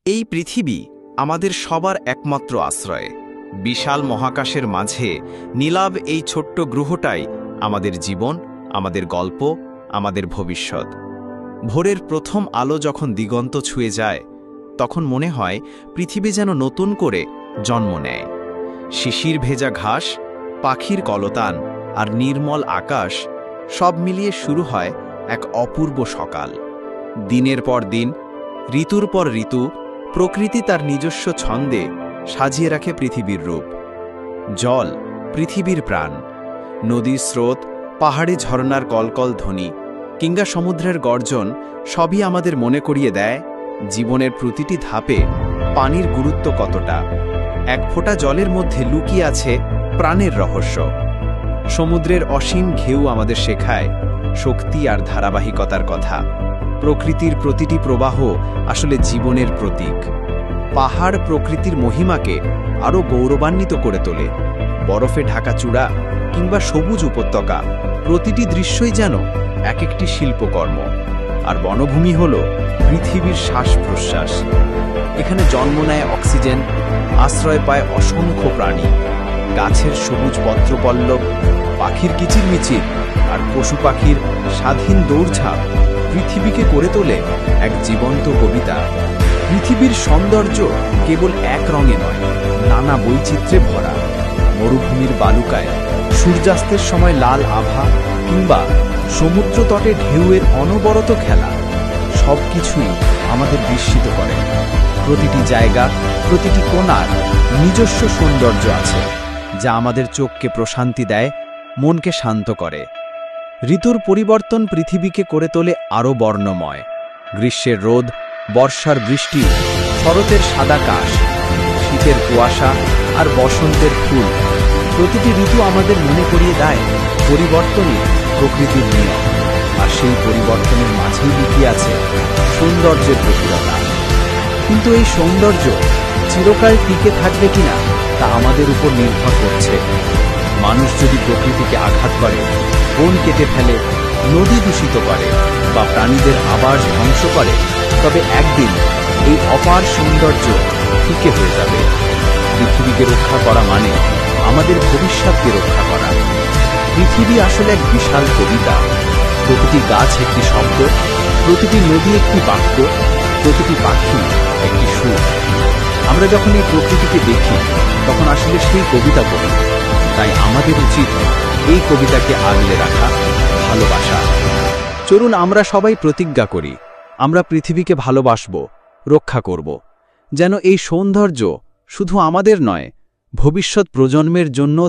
এই পৃথিবী আমাদের সবার একমাত্র আশ্রয়। বিশাল মহাকাশের মাঝে নীলাভ এই ছোট্ট গ্রহটাই আমাদের জীবন, আমাদের গল্প, আমাদের ভবিষ্যৎ। ভোরের প্রথম আলো যখন দিগন্ত ছুঁয়ে যায়, তখন মনে হয় পৃথিবী যেন নতুন করে জন্ম নেয়। শিশির ভেজা ঘাস, পাখির কলতান আর নির্মল আকাশ সব মিলিয়ে শুরু হয় এক অপূর্ব সকাল। দিনের পর দিন, ঋতুর পর ঋতু, প্রকৃতি তার নিজস্ব ছন্দে সাজিয়ে রাখে পৃথিবীর রূপ। জল পৃথিবীর প্রাণ। নদীর স্রোত, পাহাড়ে ঝর্ণার কলকল ধ্বনি কিংবা সমুদ্রের গর্জন সবই আমাদের মনে করিয়ে দেয় জীবনের প্রতিটি ধাপে পানির গুরুত্ব কতটা। এক ফোঁটা জলের মধ্যে লুকিয়ে আছে প্রাণের রহস্য। সমুদ্রের অসীম ঢেউ আমাদের শেখায় শক্তি আর ধারাবাহিকতার কথা। প্রকৃতির প্রতিটি প্রবাহ আসলে জীবনের প্রতীক। পাহাড় প্রকৃতির মহিমাকে আরও গৌরবান্বিত করে তোলে। বরফে ঢাকা চূড়া কিংবা সবুজ উপত্যকা, প্রতিটি দৃশ্যই যেন এক একটি শিল্পকর্ম। আর বনভূমি হল পৃথিবীর শ্বাস প্রশ্বাস। এখানে জন্ম নেয় অক্সিজেন, আশ্রয় পায় অসংখ্য প্রাণী। গাছের সবুজ পত্রপল্লব, পাখির কিচিরমিচির আর পশু পাখির স্বাধীন দৌড়ঝাঁপ পৃথিবীকে করে তোলে এক জীবন্ত কবিতা। পৃথিবীর সৌন্দর্য কেবল এক রঙে নয়, নানা বৈচিত্র্যে ভরা। মরুভূমির বালুকায় সূর্যাস্তের সময় লাল আভা কিংবা সমুদ্র তটে ঢেউয়ের অনবরত খেলা, সবকিছুই আমাদের বিস্মিত করে। প্রতিটি জায়গা, প্রতিটি কোণার নিজস্ব সৌন্দর্য আছে, যা আমাদের চোখকে প্রশান্তি দেয়, মনকে শান্ত করে। ঋতুর পরিবর্তন পৃথিবীকে করে তোলে আরও বর্ণময়। গ্রীষ্মের রোদ, বর্ষার বৃষ্টি, শরতের সাদা কাশ, শীতের কুয়াশা আর বসন্তের ফুল, প্রতিটি ঋতু আমাদের মনে করিয়ে দেয় পরিবর্তনই প্রকৃতির নিয়ম। আর সেই পরিবর্তনের মাঝেই লুকিয়ে আছে সৌন্দর্যের গভীরতা। কিন্তু এই সৌন্দর্য চিরকাল টিকে থাকবে কিনা তা আমাদের উপর নির্ভর করছে। মানুষ যদি প্রকৃতিকে আঘাত করে, বন কেটে ফেলে, নদী দূষিত করে বা প্রাণীদের আবাস ধ্বংস করে, তবে একদিন এই অপার সৌন্দর্য ফিকে হয়ে যাবে। পৃথিবীকে রক্ষা করা মানে আমাদের ভবিষ্যৎকে রক্ষা করা। পৃথিবী আসলে এক বিশাল কবিতা। প্রতিটি গাছ একটি শব্দ, প্রতিটি নদী একটি বাক্য, প্রতিটি পাখি একটি সুর। আমরা যখন এই প্রকৃতিকে দেখি, তখন আসলে সেই কবিতা পড়ি। তাই আমাদের উচিত এই কবিতাকে আগলে রাখা, ভালোবাসা। চলুন আমরা সবাই প্রতিজ্ঞা করি, আমরা পৃথিবীকে ভালোবাসব, রক্ষা করব, যেন এই সৌন্দর্য শুধু আমাদের নয়, ভবিষ্যৎ প্রজন্মের জন্য